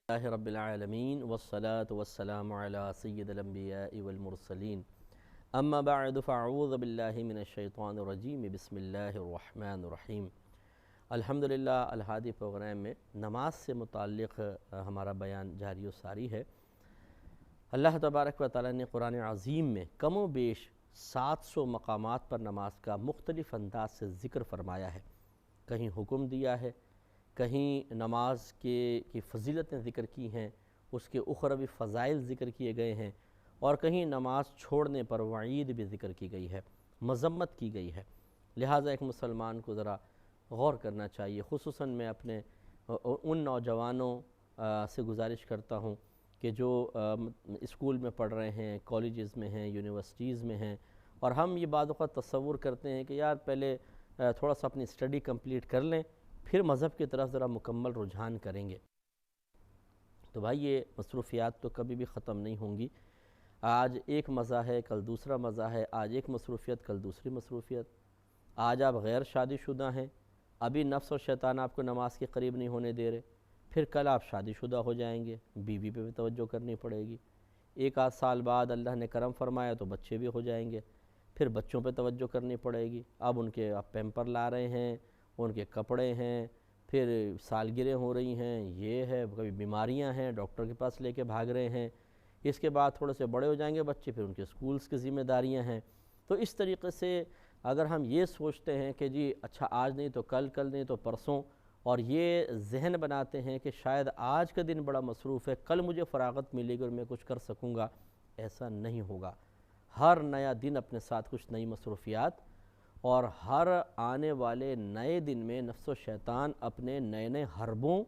اللہ رب العالمین والصلاة والسلام علی سید الانبیاء والمرسلین اما بعد فاعوذ باللہ من الشیطان الرجیم بسم اللہ الرحمن الرحیم۔ الحمدللہ الہادی پروگرام میں نماز سے متعلق ہمارا بیان جاری و ساری ہے۔ اللہ تبارک و تعالی نے قرآن عظیم میں کم و بیش 700 مقامات پر نماز کا مختلف انداز سے ذکر فرمایا ہے۔ کہیں حکم دیا ہے، کہیں نماز کی فضیلتیں ذکر کی ہیں، اس کے اخروی فضائل ذکر کیے گئے ہیں، اور کہیں نماز چھوڑنے پر وعید بھی ذکر کی گئی ہے، مذمت کی گئی ہے۔ لہٰذا ایک مسلمان کو ذرا غور کرنا چاہیے۔ خصوصاً میں اپنے ان نوجوانوں سے گزارش کرتا ہوں کہ جو اسکول میں پڑھ رہے ہیں، کالجز میں ہیں، یونیورسٹیز میں ہیں، اور ہم یہ بعض اوقات تصور کرتے ہیں کہ یار پہلے تھوڑا سا اپنی اسٹڈی کمپلیٹ کر لیں، پھر مذہب کی طرف ذرا مکمل رجحان کریں گے۔ تو بھائی یہ مصروفیات تو کبھی بھی ختم نہیں ہوں گی۔ آج ایک مزہ ہے، کل دوسرا مزہ ہے، آج ایک مصروفیت کل دوسری مصروفیت۔ آج آپ غیر شادی شدہ ہیں، ابھی نفس اور شیطان آپ کو نماز کے قریب نہیں ہونے دے رہے، پھر کل آپ شادی شدہ ہو جائیں گے، بیوی پہ بھی توجہ کرنی پڑے گی۔ ایک آدھ سال بعد اللہ نے کرم فرمایا تو بچے بھی ہو جائیں گے، پھر بچوں پہ توجہ کرنی پڑے گی۔ اب ان کے آپ پیمپر لا رہے ہیں، ان کے کپڑے ہیں، پھر سالگرہیں ہو رہی ہیں، یہ ہے، کبھی بیماریاں ہیں، ڈاکٹر کے پاس لے کے بھاگ رہے ہیں۔ اس کے بعد تھوڑے سے بڑے ہو جائیں گے بچے، پھر ان کے سکولز کی ذمہ داریاں ہیں۔ تو اس طریقے سے اگر ہم یہ سوچتے ہیں کہ جی اچھا آج نہیں تو کل، کل نہیں تو پرسوں، اور یہ ذہن بناتے ہیں کہ شاید آج کا دن بڑا مصروف ہے، کل مجھے فراغت ملے گی اور میں کچھ کر سکوں گا، ایسا نہیں ہوگا۔ ہر نیا دن اپنے ساتھ کچھ نئی مصروفیات، اور ہر آنے والے نئے دن میں نفس و شیطان اپنے نئے نئے حربوں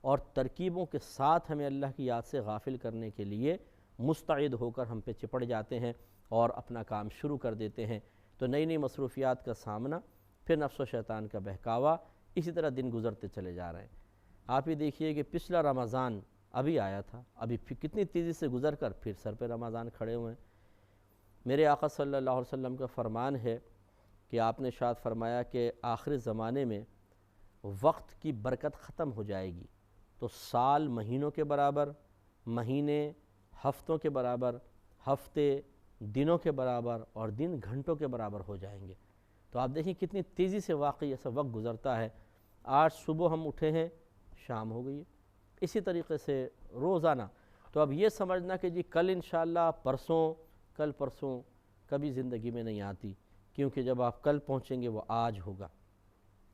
اور ترکیبوں کے ساتھ ہمیں اللہ کی یاد سے غافل کرنے کے لیے مستعد ہو کر ہم پہ چپڑ جاتے ہیں اور اپنا کام شروع کر دیتے ہیں۔ تو نئی نئی مصروفیات کا سامنا، پھر نفس و شیطان کا بہکاوا، اسی طرح دن گزرتے چلے جا رہے ہیں۔ آپ ہی دیکھیے کہ پچھلا رمضان ابھی آیا تھا، ابھی کتنی تیزی سے گزر کر پھر سر پہ رمضان کھڑے ہوئے ہیں۔ میرے آقا صلی اللہ علیہ وسلم کا فرمان ہے کہ آپ نے ارشاد فرمایا کہ آخر زمانے میں وقت کی برکت ختم ہو جائے گی، تو سال مہینوں کے برابر، مہینے ہفتوں کے برابر، ہفتے دنوں کے برابر، اور دن گھنٹوں کے برابر ہو جائیں گے۔ تو آپ دیکھیں کتنی تیزی سے واقعی ایسا وقت گزرتا ہے۔ آج صبح ہم اٹھے ہیں، شام ہو گئی ہے، اسی طریقے سے روزانہ۔ تو اب یہ سمجھنا کہ جی کل انشاءاللہ، پرسوں، کل پرسوں کبھی زندگی میں نہیں آتی، کیونکہ جب آپ کل پہنچیں گے وہ آج ہوگا۔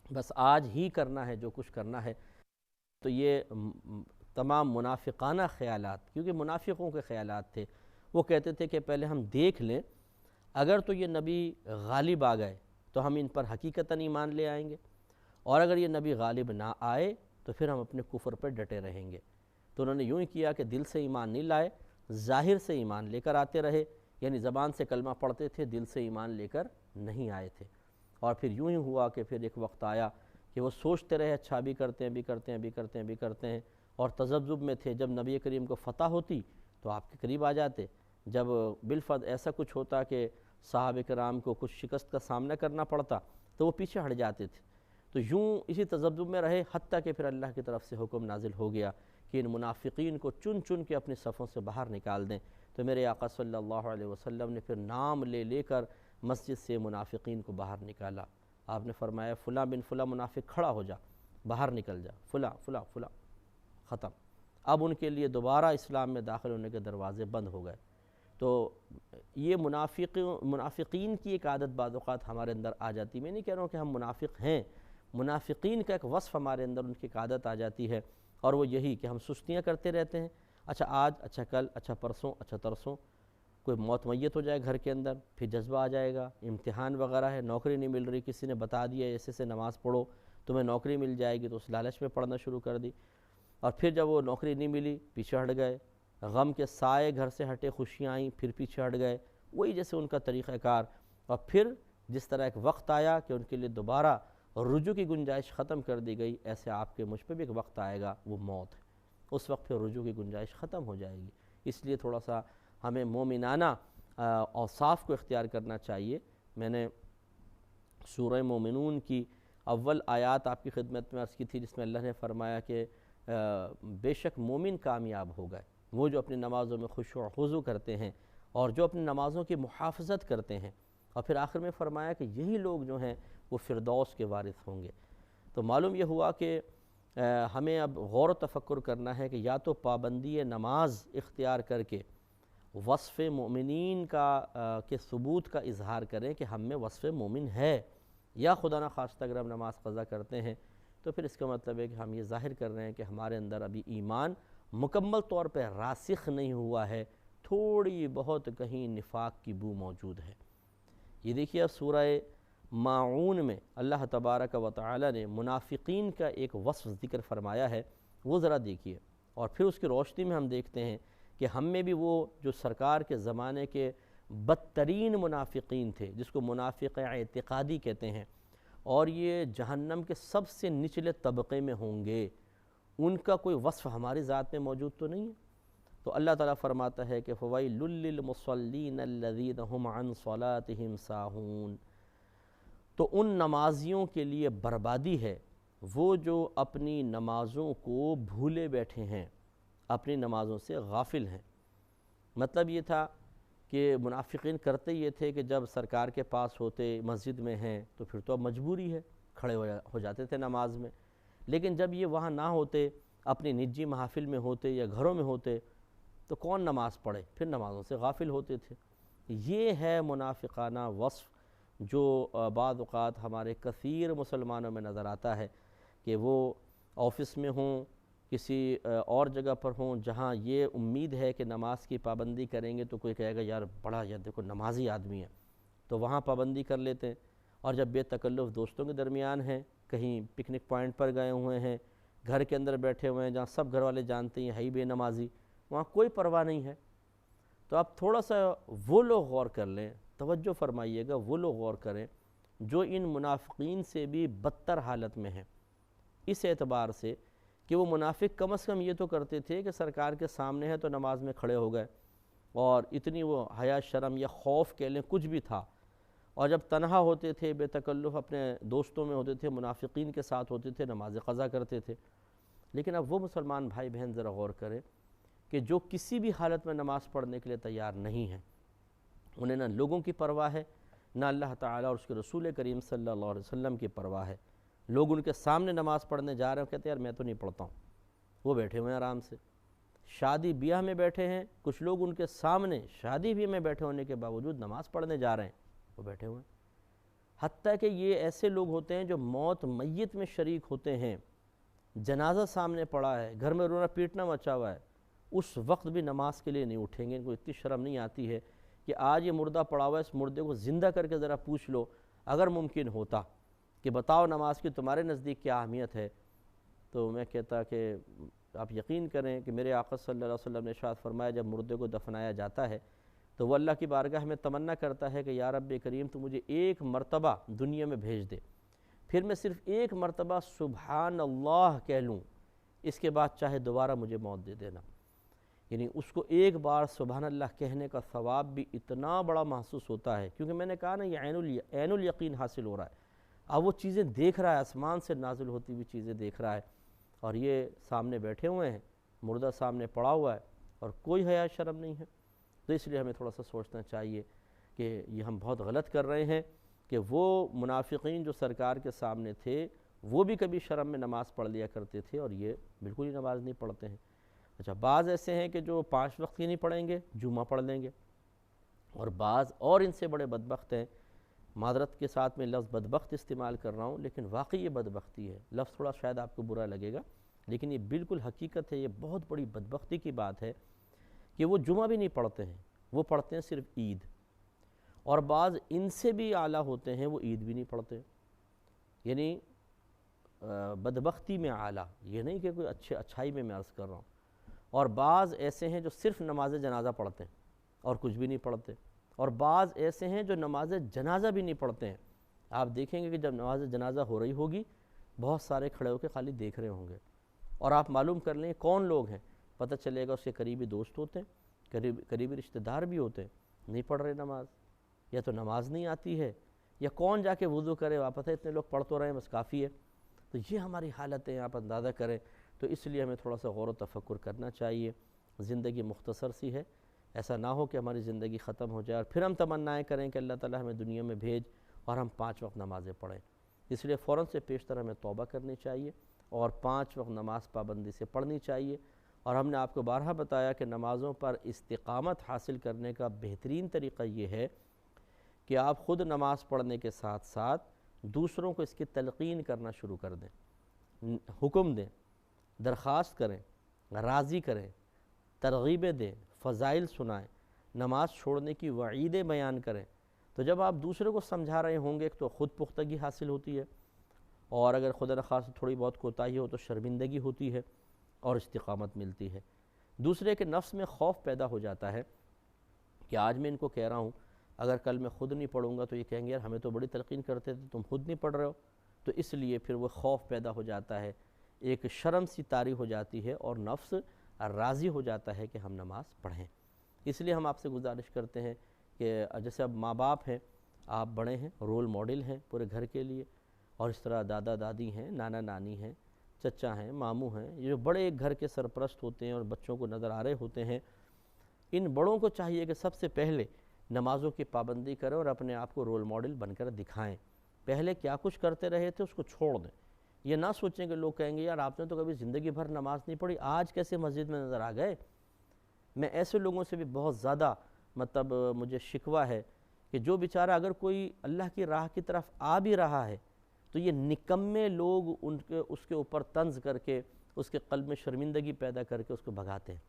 بس آج ہی کرنا ہے جو کچھ کرنا ہے۔ تو یہ تمام منافقانہ خیالات، کیونکہ منافقوں کے خیالات تھے، وہ کہتے تھے کہ پہلے ہم دیکھ لیں، اگر تو یہ نبی غالب آ گئے تو ہم ان پر حقیقتاً ایمان لے آئیں گے، اور اگر یہ نبی غالب نہ آئے تو پھر ہم اپنے کفر پر ڈٹے رہیں گے۔ تو انہوں نے یوں ہی کیا کہ دل سے ایمان نہیں لائے، ظاہر سے ایمان لے کر آتے رہے، یعنی زبان سے کلمہ پڑھتے تھے، دل سے ایمان لے کر نہیں آئے تھے۔ اور پھر یوں ہی ہوا کہ پھر ایک وقت آیا کہ وہ سوچتے رہے اچھا بھی کرتے ہیں، بھی کرتے ہیں، بھی کرتے ہیں، بھی کرتے ہیں، اور تذبذب میں تھے۔ جب نبی کریم کو فتح ہوتی تو آپ کے قریب آ جاتے، جب بالفعل ایسا کچھ ہوتا کہ صحابہ کرام کو کچھ شکست کا سامنا کرنا پڑتا تو وہ پیچھے ہٹ جاتے تھے۔ تو یوں اسی تذبذب میں رہے، حتیٰ کہ پھر اللہ کی طرف سے حکم نازل ہو گیا کہ ان منافقین کو چن چن کے اپنی صفوں سے باہر نکال دیں۔ تو میرے آقا صلی اللہ علیہ وسلم نے پھر نام لے لے کر مسجد سے منافقین کو باہر نکالا۔ آپ نے فرمایا فلاں بن فلاں منافق کھڑا ہو جا، باہر نکل جا، فلاں فلاں فلاں، ختم۔ اب ان کے لیے دوبارہ اسلام میں داخل ہونے کے دروازے بند ہو گئے۔ تو یہ منافقین کی ایک عادت بعض اوقات ہمارے اندر آ جاتی۔ میں نہیں کہہ رہا ہوں کہ ہم منافق ہیں، منافقین کا ایک وصف ہمارے اندر ان کی ایک عادت آ جاتی ہے، اور وہ یہی کہ ہم سستیاں کرتے رہتے ہیں۔ اچھا آج، اچھا کل، اچھا پرسوں، اچھا ترسوں، کوئی موت میت ہو جائے گھر کے اندر، پھر جذبہ آ جائے گا، امتحان وغیرہ ہے، نوکری نہیں مل رہی، کسی نے بتا دیا ایسے سے نماز پڑھو تمہیں نوکری مل جائے گی، تو اس لالچ میں پڑھنا شروع کر دی، اور پھر جب وہ نوکری نہیں ملی پیچھے ہٹ گئے، غم کے سائے گھر سے ہٹے، خوشیاں آئیں پھر پیچھے ہٹ گئے، وہی جیسے ان کا طریقہ کار۔ اور پھر جس طرح ایک وقت آیا کہ ان کے لیے دوبارہ رجوع کی گنجائش ختم کر دی گئی، ایسے آپ کے مجھ پہ بھی ایک وقت آئے گا، وہ موت ہے، اس وقت پھر رجوع کی گنجائش ختم ہو جائے گی۔ اس لیے تھوڑا سا ہمیں مومنانہ اوصاف کو اختیار کرنا چاہیے۔ میں نے سورہ مومنون کی اول آیات آپ کی خدمت میں عرض کی تھی، جس میں اللہ نے فرمایا کہ بے شک مومن کامیاب ہو گئے، وہ جو اپنی نمازوں میں خشوع و خضوع کرتے ہیں اور جو اپنی نمازوں کی محافظت کرتے ہیں۔ اور پھر آخر میں فرمایا کہ یہی لوگ جو ہیں وہ فردوس کے وارث ہوں گے۔ تو معلوم یہ ہوا کہ ہمیں اب غور و تفکر کرنا ہے کہ یا تو پابندی نماز اختیار کر کے وصف مومنین کے ثبوت کا اظہار کریں کہ ہم میں وصف مومن ہے، یا خدا نہ خواستہ اگر ہم نماز قضا کرتے ہیں تو پھر اس کا مطلب ہے کہ ہم یہ ظاہر کر رہے ہیں کہ ہمارے اندر ابھی ایمان مکمل طور پہ راسخ نہیں ہوا ہے، تھوڑی بہت کہیں نفاق کی بو موجود ہے۔ یہ دیکھیے اب سورہ ماعون میں اللہ تبارک و تعالی نے منافقین کا ایک وصف ذکر فرمایا ہے، وہ ذرا دیکھیے، اور پھر اس کی روشنی میں ہم دیکھتے ہیں کہ ہم میں بھی وہ جو سرکار کے زمانے کے بدترین منافقین تھے، جس کو منافق اعتقادی کہتے ہیں، اور یہ جہنم کے سب سے نچلے طبقے میں ہوں گے، ان کا کوئی وصف ہماری ذات میں موجود تو نہیں ہے۔ تو اللہ تعالیٰ فرماتا ہے کہ فَوَيْلٌ لِّلْمُصَلِّينَ الَّذِينَ هُمْ عَنْ صَلَاتِهِمْ سَاهُونَ، تو ان نمازیوں کے لیے بربادی ہے وہ جو اپنی نمازوں کو بھولے بیٹھے ہیں، اپنی نمازوں سے غافل ہیں۔ مطلب یہ تھا کہ منافقین کرتے یہ تھے کہ جب سرکار کے پاس ہوتے، مسجد میں ہیں، تو پھر تو اب مجبوری ہے، کھڑے ہو جاتے تھے نماز میں، لیکن جب یہ وہاں نہ ہوتے، اپنی نجی محافل میں ہوتے یا گھروں میں ہوتے، تو کون نماز پڑھے، پھر نمازوں سے غافل ہوتے تھے۔ یہ ہے منافقانہ وصف جو بعض اوقات ہمارے کثیر مسلمانوں میں نظر آتا ہے کہ وہ آفس میں ہوں، کسی اور جگہ پر ہوں جہاں یہ امید ہے کہ نماز کی پابندی کریں گے تو کوئی کہے گا یار بڑا یار دیکھو نمازی آدمی ہے، تو وہاں پابندی کر لیتے ہیں، اور جب بے تکلف دوستوں کے درمیان ہیں، کہیں پکنک پوائنٹ پر گئے ہوئے ہیں، گھر کے اندر بیٹھے ہوئے ہیں جہاں سب گھر والے جانتے ہیں ہے ہی بے نمازی، وہاں کوئی پرواہ نہیں ہے۔ تو اب تھوڑا سا وہ لوگ غور کر لیں، توجہ فرمائیے گا، وہ لوگ غور کریں جو ان منافقین سے بھی بدتر حالت میں ہیں، اس اعتبار سے کہ وہ منافق کم از کم یہ تو کرتے تھے کہ سرکار کے سامنے ہے تو نماز میں کھڑے ہو گئے، اور اتنی وہ حیا شرم یا خوف کہہ لیں کچھ بھی تھا، اور جب تنہا ہوتے تھے، بے تکلف اپنے دوستوں میں ہوتے تھے، منافقین کے ساتھ ہوتے تھے، نماز قضا کرتے تھے۔ لیکن اب وہ مسلمان بھائی بہن ذرا غور کریں کہ جو کسی بھی حالت میں نماز پڑھنے کے لیے تیار نہیں ہیں، انہیں نہ لوگوں کی پرواہ ہے، نہ اللہ تعالیٰ اور اس کے رسول کریم صلی اللہ علیہ وسلم کی پرواہ ہے۔ لوگ ان کے سامنے نماز پڑھنے جا رہے ہیں، کہتے ہیں یار میں تو نہیں پڑھتا ہوں، وہ بیٹھے ہوئے ہیں آرام سے، شادی بیاہ میں بیٹھے ہیں، کچھ لوگ ان کے سامنے شادی بیاہ میں بیٹھے ہونے کے باوجود نماز پڑھنے جا رہے ہیں، وہ بیٹھے ہوئے ہیں۔ حتیٰ کہ یہ ایسے لوگ ہوتے ہیں جو موت میت میں شریک ہوتے ہیں، جنازہ سامنے پڑا ہے، گھر میں رونا پیٹنا مچا ہوا ہے، اس وقت بھی نماز کے لیے نہیں اٹھیں گے۔ ان کو اتنی شرم نہیں آتی ہے کہ آج یہ مردہ پڑا ہوا ہے، اس مردے کو زندہ کر کے ذرا پوچھ لو، اگر ممکن ہوتا کہ بتاؤ نماز کی تمہارے نزدیک کیا اہمیت ہے، تو میں کہتا کہ آپ یقین کریں کہ میرے آقا صلی اللہ علیہ وسلم نے ارشاد فرمایا جب مردے کو دفنایا جاتا ہے تو وہ اللہ کی بارگاہ میں تمنا کرتا ہے کہ یا رب کریم تو مجھے ایک مرتبہ دنیا میں بھیج دے، پھر میں صرف ایک مرتبہ سبحان اللہ کہہ لوں، اس کے بعد چاہے دوبارہ مجھے موت دے دینا۔ یعنی اس کو ایک بار سبحان اللہ کہنے کا ثواب بھی اتنا بڑا محسوس ہوتا ہے، کیونکہ میں نے کہا نا یہ عین الیقین حاصل ہو رہا ہے، اب وہ چیزیں دیکھ رہا ہے، آسمان سے نازل ہوتی ہوئی چیزیں دیکھ رہا ہے، اور یہ سامنے بیٹھے ہوئے ہیں، مردہ سامنے پڑا ہوا ہے، اور کوئی حیا شرم نہیں ہے۔ تو اس لیے ہمیں تھوڑا سا سوچنا چاہیے کہ یہ ہم بہت غلط کر رہے ہیں کہ وہ منافقین جو سرکار کے سامنے تھے وہ بھی کبھی شرم میں نماز پڑھ لیا کرتے تھے، اور یہ بالکل ہی نماز نہیں پڑھتے ہیں۔ اچھا، بعض ایسے ہیں کہ جو 5 وقت ہی نہیں پڑھیں گے، جمعہ پڑھ لیں گے، اور بعض اور ان سے بڑے بدبخت ہیں، معذرت کے ساتھ میں لفظ بدبخت استعمال کر رہا ہوں لیکن واقعی یہ بدبختی ہے، لفظ تھوڑا شاید آپ کو برا لگے گا لیکن یہ بالکل حقیقت ہے، یہ بہت بڑی بدبختی کی بات ہے کہ وہ جمعہ بھی نہیں پڑھتے ہیں، وہ پڑھتے ہیں صرف عید، اور بعض ان سے بھی اعلیٰ ہوتے ہیں وہ عید بھی نہیں پڑھتے، یعنی بدبختی میں اعلیٰ، یہ نہیں کہ کوئی اچھائی میں عرض کر رہا ہوں۔ اور بعض ایسے ہیں جو صرف نماز جنازہ پڑھتے ہیں اور کچھ بھی نہیں پڑھتے، اور بعض ایسے ہیں جو نماز جنازہ بھی نہیں پڑھتے ہیں۔ آپ دیکھیں گے کہ جب نماز جنازہ ہو رہی ہوگی بہت سارے کھڑے ہو کے خالی دیکھ رہے ہوں گے، اور آپ معلوم کر لیں کون لوگ ہیں، پتہ چلے گا اس کے قریبی دوست ہوتے ہیں، قریبی رشتہ دار بھی ہوتے ہیں، نہیں پڑھ رہے نماز، یا تو نماز نہیں آتی ہے، یا کون جا کے وضو کرے، واپس ہے اتنے لوگ پڑھ تو رہے ہیں بس کافی ہے۔ تو یہ ہماری حالت ہے، آپ اندازہ کریں۔ تو اس لیے ہمیں تھوڑا سا غور و تفکر کرنا چاہیے. زندگی مختصر سی ہے، ایسا نہ ہو کہ ہماری زندگی ختم ہو جائے اور پھر ہم تمنائیں کریں کہ اللہ تعالی ہمیں دنیا میں بھیج اور ہم 5 وقت نمازیں پڑھیں. اس لیے فوراً سے پیشتر ہمیں توبہ کرنی چاہیے اور 5 وقت نماز پابندی سے پڑھنی چاہیے. اور ہم نے آپ کو بارہا بتایا کہ نمازوں پر استقامت حاصل کرنے کا بہترین طریقہ یہ ہے کہ آپ خود نماز پڑھنے کے ساتھ ساتھ دوسروں کو اس کی تلقین کرنا شروع کر دیں، حکم دیں، درخواست کریں، راضی کریں، ترغیبیں دیں، فضائل سنائیں، نماز چھوڑنے کی وعیدیں بیان کریں. تو جب آپ دوسرے کو سمجھا رہے ہوں گے تو خود پختگی حاصل ہوتی ہے، اور اگر خدا نخواستہ تھوڑی بہت کوتاہی ہو تو شرمندگی ہوتی ہے اور استقامت ملتی ہے. دوسرے کے نفس میں خوف پیدا ہو جاتا ہے کہ آج میں ان کو کہہ رہا ہوں، اگر کل میں خود نہیں پڑھوں گا تو یہ کہیں گے یار ہمیں تو بڑی تلقین کرتے تھے، تم خود نہیں پڑھ رہے ہو. تو اس لیے پھر وہ خوف پیدا ہو جاتا ہے، ایک شرم سی طاری ہو جاتی ہے اور نفس راضی ہو جاتا ہے کہ ہم نماز پڑھیں. اس لیے ہم آپ سے گزارش کرتے ہیں کہ جیسے اب ماں باپ ہیں، آپ بڑے ہیں، رول ماڈل ہیں پورے گھر کے لیے، اور اس طرح دادا دادی ہیں، نانا نانی ہیں، چچا ہیں، ماموں ہیں، یہ جو بڑے ایک گھر کے سرپرست ہوتے ہیں اور بچوں کو نظر آ رہے ہوتے ہیں، ان بڑوں کو چاہیے کہ سب سے پہلے نمازوں کی پابندی کریں اور اپنے آپ کو رول ماڈل بن کر دکھائیں. پہلے کیا کچھ کرتے رہے تھے اس کو چھوڑ دیں. یہ نہ سوچیں کہ لوگ کہیں گے یار آپ نے تو کبھی زندگی بھر نماز نہیں پڑھی، آج کیسے مسجد میں نظر آ گئے. میں ایسے لوگوں سے بھی بہت زیادہ مجھے شکوہ ہے کہ جو بیچارہ اگر کوئی اللہ کی راہ کی طرف آ بھی رہا ہے تو یہ نکمے لوگ اس کے اوپر طنز کر کے، اس کے قلب میں شرمندگی پیدا کر کے اس کو بھگاتے ہیں.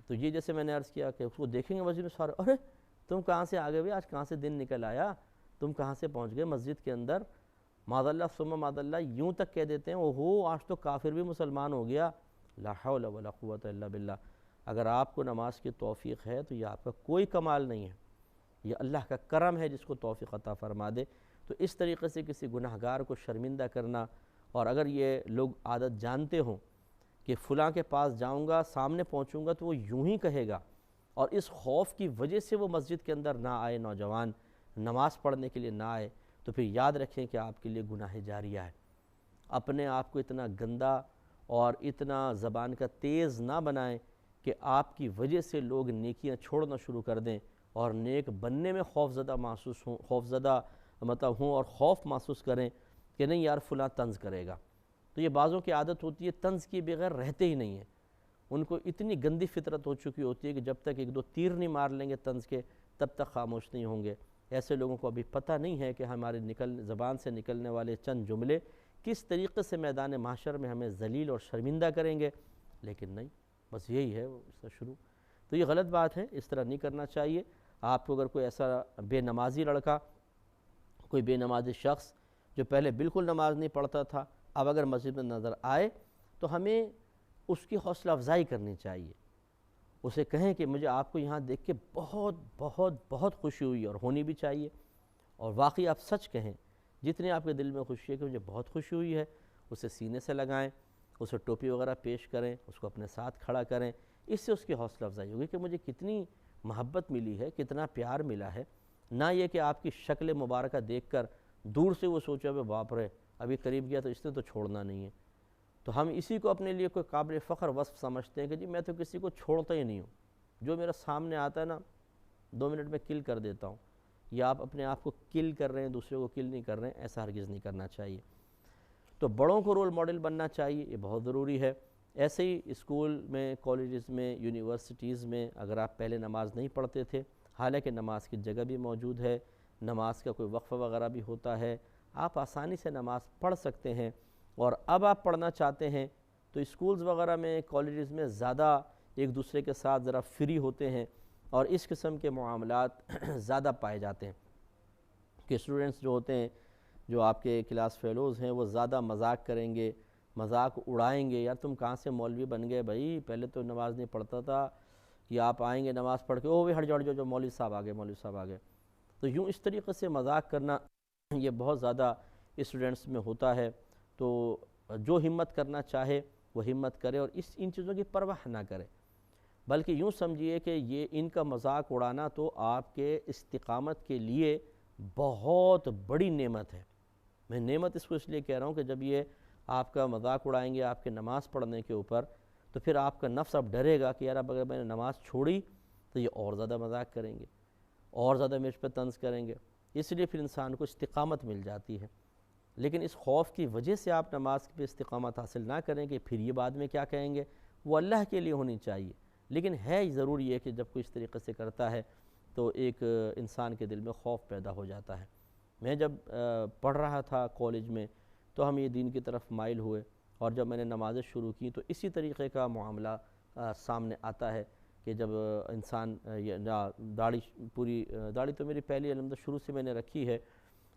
تو یہ جیسے میں نے عرض کیا کہ اس کو دیکھیں گے مسجد میں سارے، ارے تم کہاں سے آ گئے بھائی، آج کہاں سے دن نکل آیا، تم کہاں سے پہنچ گئے مسجد کے اندر. معاذ اللہ ثم معاذ اللہ یوں تک کہہ دیتے ہیں اوہو آج تو کافر بھی مسلمان ہو گیا. لا حول ولا قوت الا باللہ. اگر آپ کو نماز کی توفیق ہے تو یہ آپ کا کوئی کمال نہیں ہے، یہ اللہ کا کرم ہے جس کو توفیق عطا فرما دے. تو اس طریقے سے کسی گناہگار کو شرمندہ کرنا، اور اگر یہ لوگ عادت جانتے ہوں کہ فلاں کے پاس جاؤں گا، سامنے پہنچوں گا تو وہ یوں ہی کہے گا، اور اس خوف کی وجہ سے وہ مسجد کے اندر نہ آئے، نوجوان نماز پڑھنے کے لیے نہ آئے، تو پھر یاد رکھیں کہ آپ کے لیے گناہ جاریہ ہے. اپنے آپ کو اتنا گندا اور اتنا زبان کا تیز نہ بنائیں کہ آپ کی وجہ سے لوگ نیکیاں چھوڑنا شروع کر دیں اور نیک بننے میں خوفزدہ ہوں اور خوف محسوس کریں کہ نہیں یار فلاں طنز کرے گا. تو یہ بعضوں کی عادت ہوتی ہے طنز کی بغیر رہتے ہی نہیں ہیں. ان کو اتنی گندی فطرت ہو چکی ہوتی ہے کہ جب تک 1-2 تیر نہیں مار لیں گے طنز کے تب تک خاموش نہیں ہوں گے. ایسے لوگوں کو ابھی پتہ نہیں ہے کہ ہمارے زبان سے نکلنے والے چند جملے کس طریقے سے میدان محشر میں ہمیں ذلیل اور شرمندہ کریں گے. لیکن نہیں، بس یہی ہے اس کا شروع. تو یہ غلط بات ہے، اس طرح نہیں کرنا چاہیے. آپ کو اگر کوئی ایسا بے نمازی لڑکا، کوئی بے نمازی شخص جو پہلے بالکل نماز نہیں پڑھتا تھا، اب اگر مسجد میں نظر آئے تو ہمیں اس کی حوصلہ افزائی کرنی چاہیے. اسے کہیں کہ مجھے آپ کو یہاں دیکھ کے بہت بہت بہت خوشی ہوئی، اور ہونی بھی چاہیے. اور واقعی آپ سچ کہیں، جتنے آپ کے دل میں خوشی ہے کہ مجھے بہت خوشی ہوئی ہے، اسے سینے سے لگائیں، اسے ٹوپی وغیرہ پیش کریں، اس کو اپنے ساتھ کھڑا کریں. اس سے اس کی حوصلہ افزائی ہوگی کہ مجھے کتنی محبت ملی ہے، کتنا پیار ملا ہے. نہ یہ کہ آپ کی شکل مبارکہ دیکھ کر دور سے وہ سوچا کہ باپ رے ابھی قریب گیا تو اس نے تو چھوڑنا نہیں ہے. تو ہم اسی کو اپنے لیے کوئی قابل فخر وصف سمجھتے ہیں کہ جی میں تو کسی کو چھوڑتا ہی نہیں ہوں، جو میرا سامنے آتا ہے نا 2 منٹ میں کل کر دیتا ہوں. یا آپ اپنے آپ کو کل کر رہے ہیں، دوسرے کو کل نہیں کر رہے ہیں، ایسا ہرگز نہیں کرنا چاہیے. تو بڑوں کو رول ماڈل بننا چاہیے، یہ بہت ضروری ہے. ایسے ہی اسکول میں، کالجز میں، یونیورسٹیز میں اگر آپ پہلے نماز نہیں پڑھتے تھے، حالانکہ نماز کی جگہ بھی موجود ہے، نماز کا کوئی وقفہ وغیرہ بھی ہوتا ہے، آپ آسانی سے نماز پڑھ سکتے ہیں. اور اب آپ پڑھنا چاہتے ہیں تو اسکولز وغیرہ میں، کالجز میں زیادہ ایک دوسرے کے ساتھ ذرا فری ہوتے ہیں اور اس قسم کے معاملات زیادہ پائے جاتے ہیں کہ اسٹوڈنٹس جو ہوتے ہیں، جو آپ کے کلاس فیلوز ہیں، وہ زیادہ مذاق کریں گے، مذاق اڑائیں گے. یار تم کہاں سے مولوی بن گئے بھائی، پہلے تو نماز نہیں پڑھتا تھا. یا آپ آئیں گے نماز پڑھ کے، بھی ہٹ جاؤ جو مولوی صاحب آ گئے، مولوی صاحب آ گئے. تو یوں اس طریقے سے مذاق کرنا یہ بہت زیادہ اسٹوڈنٹس میں ہوتا ہے. تو جو ہمت کرنا چاہے وہ ہمت کرے اور ان چیزوں کی پرواہ نہ کرے، بلکہ یوں سمجھیے کہ یہ ان کا مذاق اڑانا تو آپ کے استقامت کے لیے بہت بڑی نعمت ہے. میں نعمت اس کو اس لیے کہہ رہا ہوں کہ جب یہ آپ کا مذاق اڑائیں گے آپ کے نماز پڑھنے کے اوپر، تو پھر آپ کا نفس اب ڈرے گا کہ یار اب اگر میں نے نماز چھوڑی تو یہ اور زیادہ مذاق کریں گے، اور زیادہ مجھ پہ طنز کریں گے، اس لیے پھر انسان کو استقامت مل جاتی ہے۔ لیکن اس خوف کی وجہ سے آپ نماز پہ استقامت حاصل نہ کریں کہ پھر یہ بعد میں کیا کہیں گے، وہ اللہ کے لیے ہونی چاہیے۔ لیکن ہے ضرور یہ کہ جب کوئی اس طریقے سے کرتا ہے تو ایک انسان کے دل میں خوف پیدا ہو جاتا ہے۔ میں جب پڑھ رہا تھا کالج میں تو ہم یہ دین کی طرف مائل ہوئے، اور جب میں نے نمازیں شروع کی تو اسی طریقے کا معاملہ سامنے آتا ہے کہ جب انسان داڑھی پوری داڑھی تو میری پہلی الحمدللہ شروع سے میں نے رکھی ہے،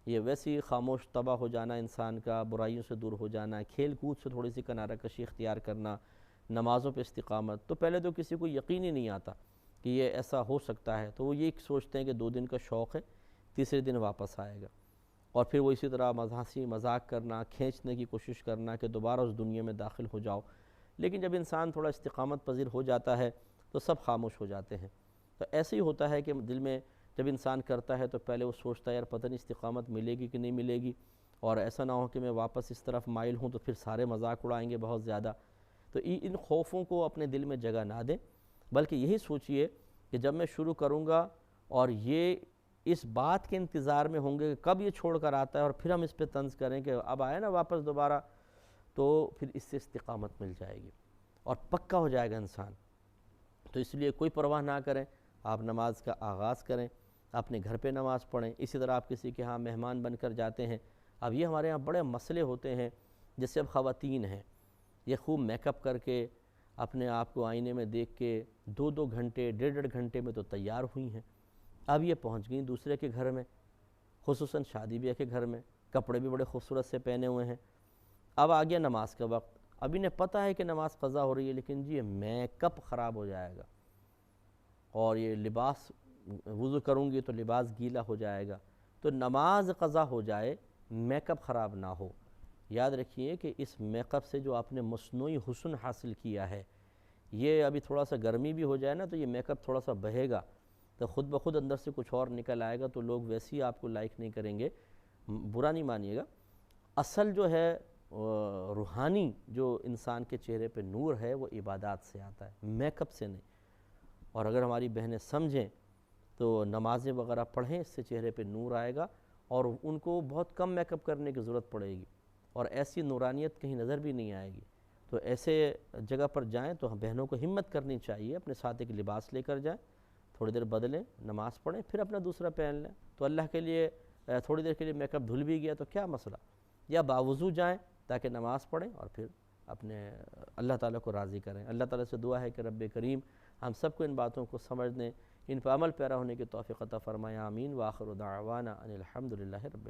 یہ ویسی خاموش طبع ہو جانا انسان کا، برائیوں سے دور ہو جانا، کھیل کود سے تھوڑی سی کنارہ کشی اختیار کرنا، نمازوں پہ استقامت، تو پہلے تو کسی کو یقین ہی نہیں آتا کہ یہ ایسا ہو سکتا ہے، تو وہ یہ سوچتے ہیں کہ 2 دن کا شوق ہے، تیسرے دن واپس آئے گا، اور پھر وہ اسی طرح ہنسی مذاق کرنا، کھینچنے کی کوشش کرنا کہ دوبارہ اس دنیا میں داخل ہو جاؤ۔ لیکن جب انسان تھوڑا استقامت پذیر ہو جاتا ہے تو سب خاموش ہو جاتے ہیں۔ تو ایسے ہی ہوتا ہے کہ دل میں جب انسان کرتا ہے تو پہلے وہ سوچتا ہے یار پتہ نہیں استقامت ملے گی کہ نہیں ملے گی، اور ایسا نہ ہو کہ میں واپس اس طرف مائل ہوں تو پھر سارے مذاق اڑائیں گے بہت زیادہ۔ تو ان خوفوں کو اپنے دل میں جگہ نہ دیں، بلکہ یہی سوچئے کہ جب میں شروع کروں گا اور یہ اس بات کے انتظار میں ہوں گے کہ کب یہ چھوڑ کر آتا ہے اور پھر ہم اس پہ طنز کریں کہ اب آئے نا واپس دوبارہ، تو پھر اس سے استقامت مل جائے گی اور پکا ہو جائے گا انسان۔ تو اس لیے کوئی پرواہ نہ کریں، آپ نماز کا آغاز کریں، اپنے گھر پہ نماز پڑھیں۔ اسی طرح آپ کسی کے ہاں مہمان بن کر جاتے ہیں، اب یہ ہمارے ہاں بڑے مسئلے ہوتے ہیں، جیسے اب خواتین ہیں، یہ خوب میک اپ کر کے اپنے آپ کو آئینے میں دیکھ کے 2 گھنٹے 1.5 گھنٹے میں تو تیار ہوئی ہیں، اب یہ پہنچ گئیں دوسرے کے گھر میں، خصوصاً شادی بیاہ کے گھر میں، کپڑے بھی بڑے خوبصورت سے پہنے ہوئے ہیں، اب آ گیا نماز کا وقت، اب انہیں پتہ ہے کہ نماز قضا ہو رہی ہے، لیکن جی یہ میک اپ خراب ہو جائے گا، اور یہ لباس وضو کروں گی تو لباس گیلا ہو جائے گا، تو نماز قضا ہو جائے میک اپ خراب نہ ہو۔ یاد رکھیے کہ اس میک اپ سے جو آپ نے مصنوعی حسن حاصل کیا ہے، یہ ابھی تھوڑا سا گرمی بھی ہو جائے نا تو یہ میک اپ تھوڑا سا بہے گا، تو خود بخود اندر سے کچھ اور نکل آئے گا، تو لوگ ویسے ہی آپ کو لائک نہیں کریں گے، برا نہیں مانیے گا۔ اصل جو ہے روحانی جو انسان کے چہرے پہ نور ہے وہ عبادات سے آتا ہے، میک اپ سے نہیں۔ اور اگر ہماری بہنیں سمجھیں تو نمازیں وغیرہ پڑھیں، اس سے چہرے پہ نور آئے گا، اور ان کو بہت کم میک اپ کرنے کی ضرورت پڑے گی، اور ایسی نورانیت کہیں نظر بھی نہیں آئے گی۔ تو ایسے جگہ پر جائیں تو ہم بہنوں کو ہمت کرنی چاہیے، اپنے ساتھ ایک لباس لے کر جائیں، تھوڑی دیر بدلیں، نماز پڑھیں، پھر اپنا دوسرا پہن لیں، تو اللہ کے لیے تھوڑی دیر کے لیے میک اپ دھل بھی گیا تو کیا مسئلہ، یا باوضو جائیں تاکہ نماز پڑھیں اور پھر اپنے اللہ تعالیٰ کو راضی کریں۔ اللہ تعالیٰ سے دعا ہے کہ رب کریم ہم سب کو ان باتوں کو سمجھنے، ان پہ عمل پیرا ہونے کی توفیق عطا فرمائے، آمین۔ وآخر دعوانا ان الحمد للہ رب